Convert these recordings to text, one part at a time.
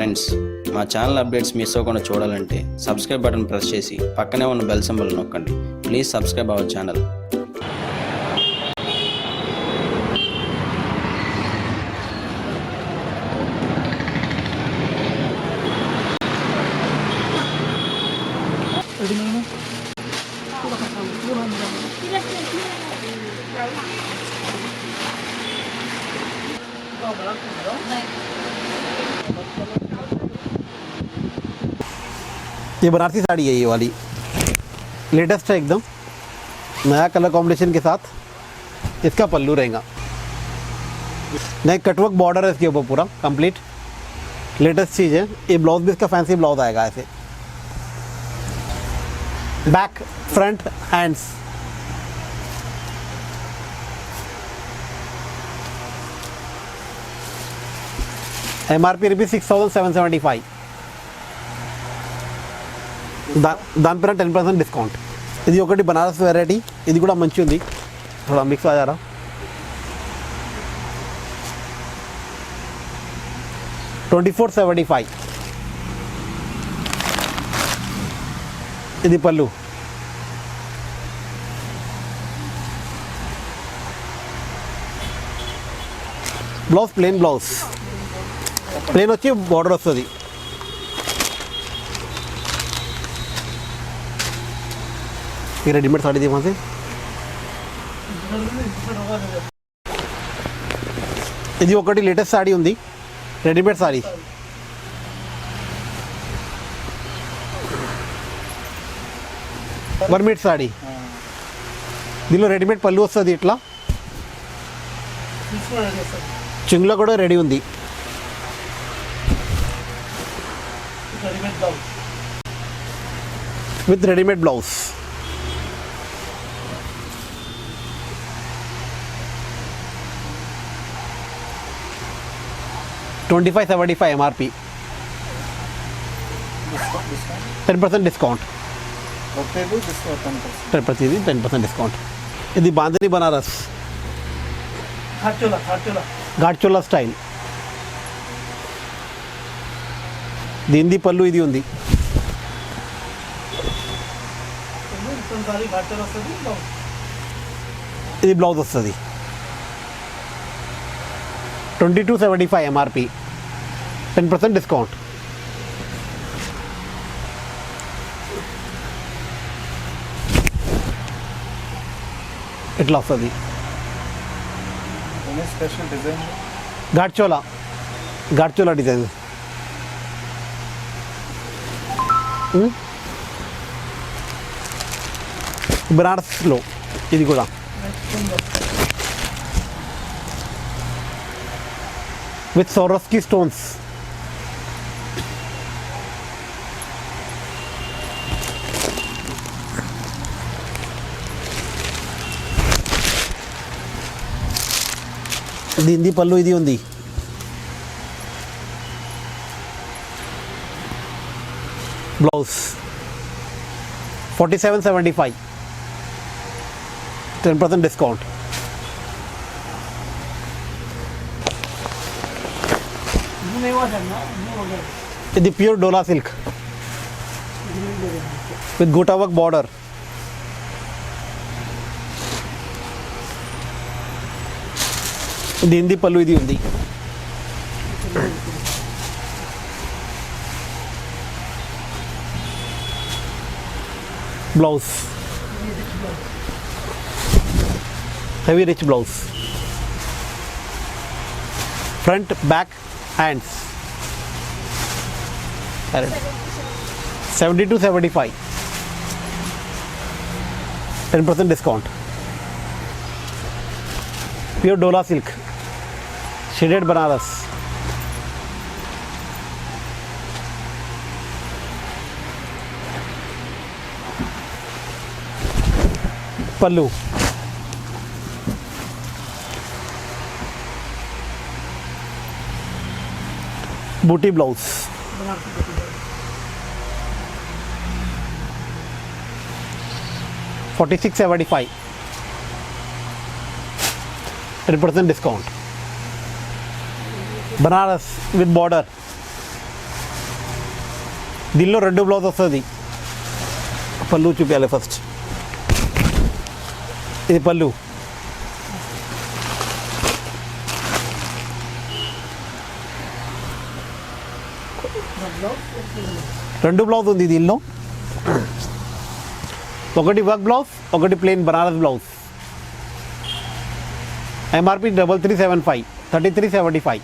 Friends, మా channel updates miss అవ్వకుండా చూడాలంటే సబ్స్క్రైబ్ బటన్ ప్రెస్ చేసి పక్కనే ఉన్న బెల్ సింబల్ నొక్కండి. Please subscribe our channel. ये बनारसी साड़ी है, ये वाली लेटेस्ट है एकदम, नया कलर कॉम्बिनेशन के साथ. इसका पल्लू रहेगा, नया कटवर्क बॉर्डर है इसके ऊपर पूरा कंप्लीट. लेटेस्ट चीज़ है. ये ब्लाउज भी इसका फैंसी ब्लाउज आएगा ऐसे. Back front hands. MRP rupees 6775. దాని పైన 10% డిస్కౌంట్. ఇది ఒకటి బనారస్ వెరైటీ, ఇది కూడా మంచి ఉంది, थोड़ा మిక్స్ आ जा रहा. 2475. ఇది పళ్ళు. బ్లౌజ్ ప్లెయిన్ బ్లౌజ్, ప్లెయిన్ వచ్చి బార్డర్ వస్తుంది. ये रेडीमेड साड़ी थी वहाँ से. ఇది ఒకటి లేటెస్ట్ సాడీ ఉంది, రెడీమేడ్ సారీ. వర్మీట్ సాడీ, దీనిలో రెడీమేడ్ పళ్ళు వస్తుంది. ఇట్లా చింగులో కూడా రెడీ ఉంది. With readymade blouse. $2575 MRP. 10% discount. 10% discount. ఇది బాంధనీ బనారస్ ఘాట్చోలా స్టైల్. దీనిది పళ్ళు ఇది ఉంది. ఇది బ్లౌజ్ వస్తుంది. 2275 MRP. 10% డిస్కౌంట్. ఇట్లా వస్తుంది. Special design Gharchola design. బనారస్లో ఇది కూడా with Swarovski stones. దీనిది పళ్ళు ఇది ఉంది. బ్లౌజ్ 4775. 10% డిస్కౌంట్. ఇది pure dola silk with gota work border. దీనిది పళ్ళు ఇది ఉంది. Blouse heavy rich blouse. Front back hands. 7275. 10% discount. Pure dola silk shaded Banaras. పళ్ళు బూటీ blouse. 4675. 10% discount. Banaras with border. దీనిలో 2 బ్లౌజ్ వస్తుంది. పళ్ళు చూపించాలి ఫస్ట్. ఇది పళ్ళు. రెండు బ్లౌజ్ ఉంది దీనిలో. ఒకటి వర్క్ బ్లౌజ్, ఒకటి ప్లెయిన్ బనారస్ బ్లౌజ్. ఎంఆర్పి 3375, 3375.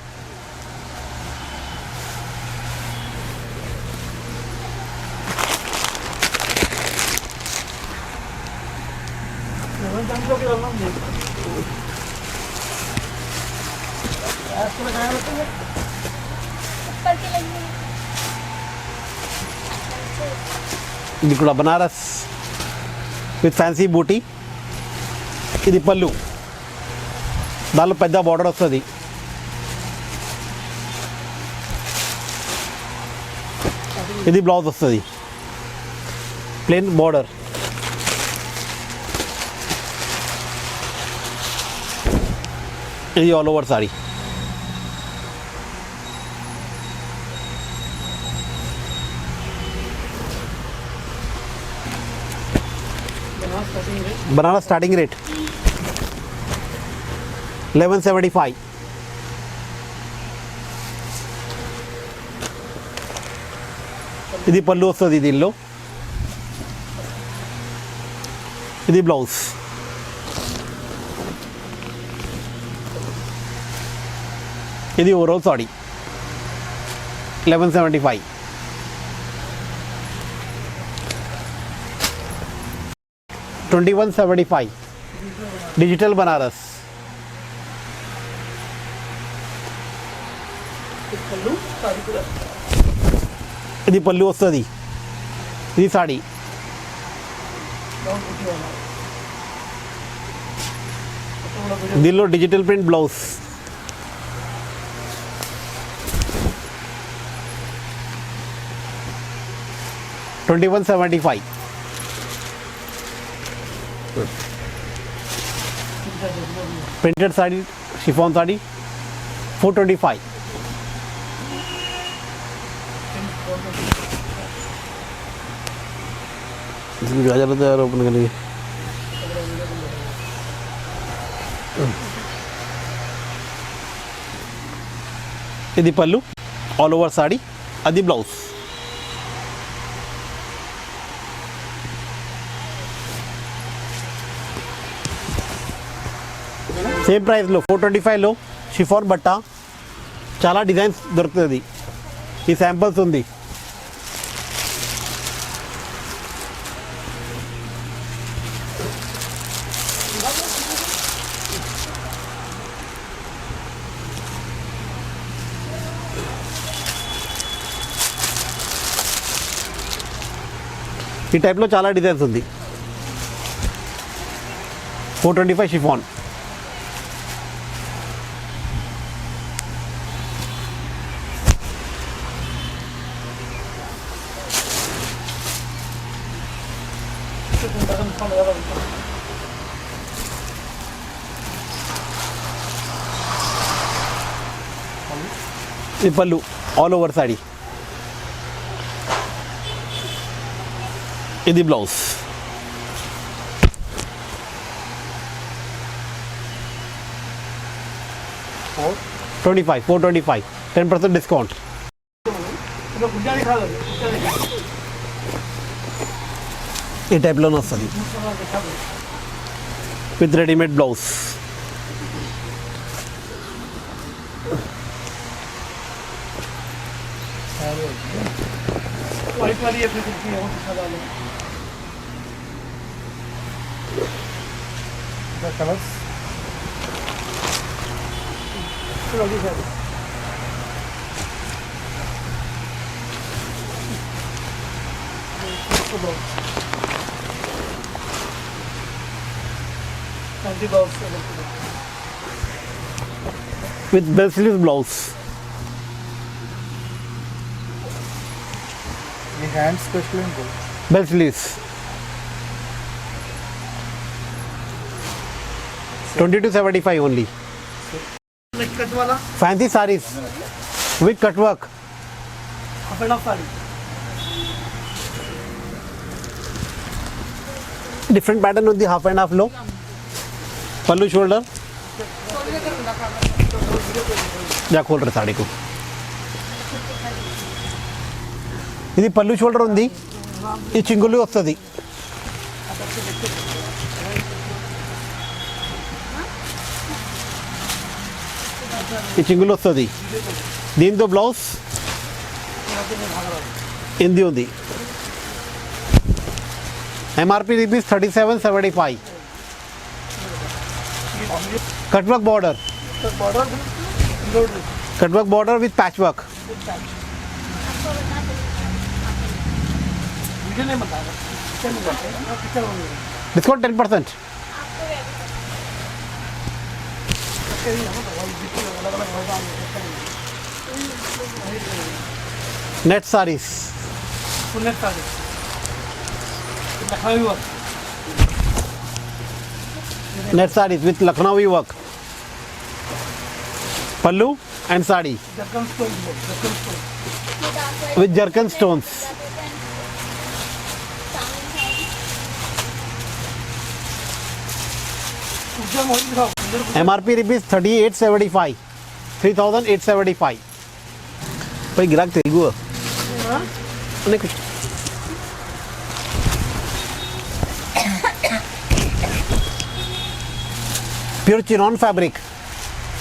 ఇది కూడా బనారస్ విత్ ఫ్యాన్సీ బూటీ. ఇది పళ్ళు, దానిలో పెద్ద బార్డర్ వస్తుంది. ఇది బ్లౌజ్ వస్తుంది, ప్లెయిన్ బార్డర్. ఇది all over sorry. Banaras starting rate 1175. ఇది పళ్ళు వస్తుంది దీనిలో. ఇది బ్లౌజ్. ఇది ఓవరాల్ సారీ 1175. $2175 डिजिटल बनारस. ఇది పళ్ళు వస్తుంది. ఇది సాడీ. దీనిలో digital print blouse. $2175. Printed sari, chiffon sari 425. इसमें क्या चलता है यार ओपन करने की. ఇది పళ్ళు, ఆల్ ఓవర్ సాడీ. అది బ్లౌజ్. సేమ్ ప్రైస్లో 425లో షిఫాన్ బట్ట. చాలా డిజైన్స్ దొరుకుతుంది. ఈ శాంపిల్స్ ఉంది. ఈ టైప్లో చాలా డిజైన్స్ ఉంది. 425 షిఫాన్. ఇది పళ్ళు, ఆల్ ఓవర్ సాడీ. ఇది బ్లౌజ్. $425, 10% డిస్కౌంట్. ఈ టైప్లోనే వస్తుంది with readymade blouse. Colours with bell sleeves blouse. ये हैंड स्पेशल इनको Bell sleeves. 2275 only. कट वाला Fancy sarees with cut work. अपना sari Different pattern on the half and half low. Pallu shoulder. या खोल रहे साड़ी को. ఇది పల్లు షోల్డర్ ఉంది. ఈ చింగులు వస్తుంది. ఈ చింగులు వస్తుంది. దీంతో బ్లౌజ్ ఇంది ఉంది. MRP rupees 3775. Cutwork border. Cutwork border with patchwork. Discount 10%. Net sarees. Net sarees. Net sarees with Lucknowi work. Pallu and sari with jerkin stones. MRP rupees 3875. 3875. भाई गिराक तेलुगु नहीं कुछ. Pure chinon fabric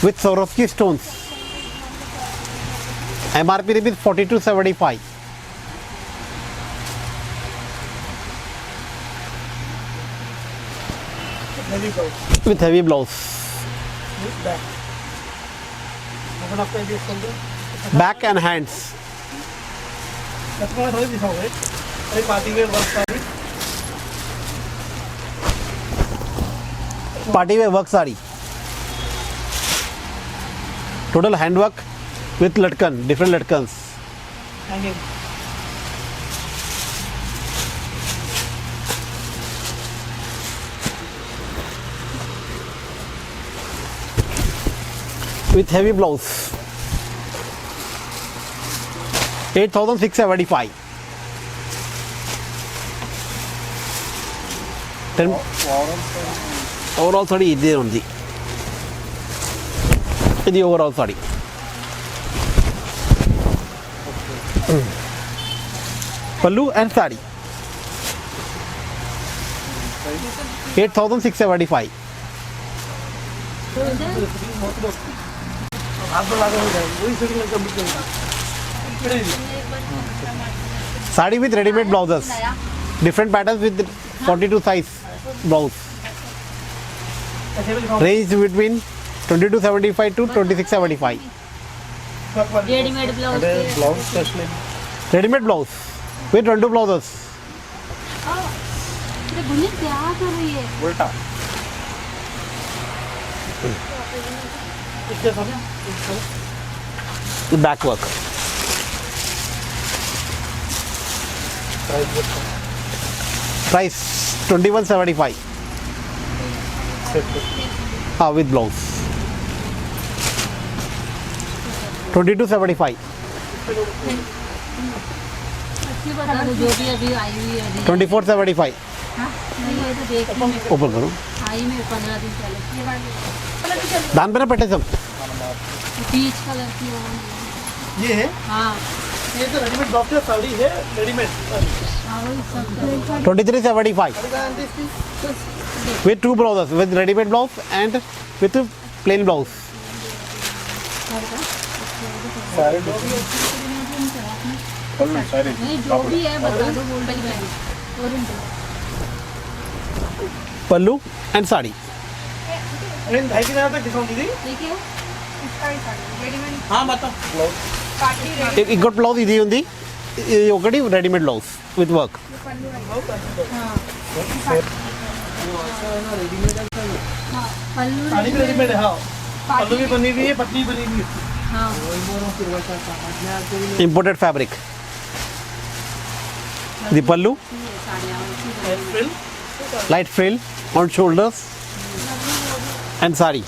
with Swarovski stones. MRP rupees 4275. With heavy blouse. Back and hands. Party wear work sari. Total handwork with latkan, different latkans. Hanging. With heavy blouse. 8675. 10 overall saree ಇದೆ ఉంది. ఇది overall saree. Pallu and saree. 8675. Saree with ready-made blouses. Different patterns with 42 size blouse. Range between 2275 to 2675. Readymade blouse. Blouse specially. Ready-made blouse with 22 blouses. अरे गुनीत क्या कर रही है? उल्टा. Back work. Price 2175. With blouse. 2275. अच्छी बता दो जो भी अभी आई हुई है. 2475. हाँ नहीं ये तो देख रही हूँ. ओपन करो. आई में 15 दिन पहले. दान पे ना पट्टे सब. पीच कलर की वो. ये है. हाँ ये तो रेडीमेड ब्लॉक की साड़ी है. रेडीमेड. हाँ वही सब. 2375. With two blouses, with ready-made blouse and with plain blouse. नहीं जो भी है बता दो बोल रही है. Pallu and sari. अरे 2,500 तक डिस्काउंट दीदी. देखिए हाँ बताओ. ब्लाउज. ఇంకోటి బ్లౌజ్ ఇది ఉంది. ఇది ఒకటి రెడీమేడ్ బ్లౌజ్ విత్ వర్క్. पल्लू साड़ी भी रेडीमेड है. हाँ. पल्लू भी बनी हुई है, पट्टी बनी हुई है. हाँ ఇంపోర్టెడ్ ఫ్యాబ్రిక్. ఇది పల్లు. Frill. Light frill on shoulders and sari.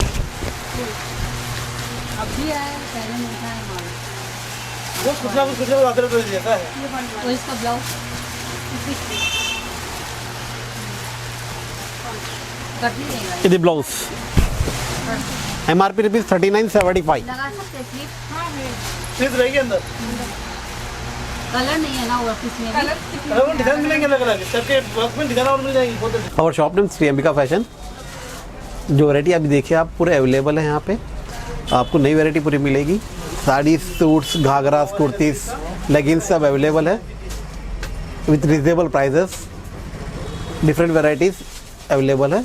अभी आया पहले नहीं था हमारा. वो कुछ ना कुछ आदर कर देता है. वो इसका ब्लाउज कटनी रहेगा ఇది బ్లౌజ్ MRP रुपीज़ 39.75. लगा सकते हैं स्लीव स्लीव रहेगी अंदर कलर नहीं है ना वो ऑफिस में कलर अरे वो डिजाइन मिलेंगे अलग अलग सबके वर्क में डिजाइन और मिल जाएगी बहुत अच्छी। और shop name Shri Ambika fashion. जो वैरायटी अभी देखिए आप पूरे अवेलेबल है यहाँ पे, आपको नई वैरायटी पूरी मिलेगी। साड़ी, सूट्स, घाघरा, कुर्तीस, लेगिंग्स सब अवेलेबल है with reasonable prices. Different varieties available है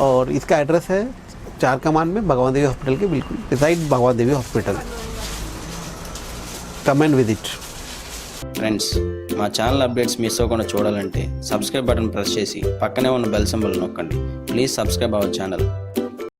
और इसका एड्रेस है चार कमान में भगवान देवी हॉस्पिटल के बिल्कुल beside Bhagwan Devi hospital. Come and visit. Friends, మా ఛానల్ అప్డేట్స్ మిస్ అవ్వకుండా చూడాలంటే సబ్స్క్రైబ్ బటన్ ప్రెస్ చేసి పక్కనే ఉన్న బెల్ సింబల్ నొక్కండి. Please subscribe our channel.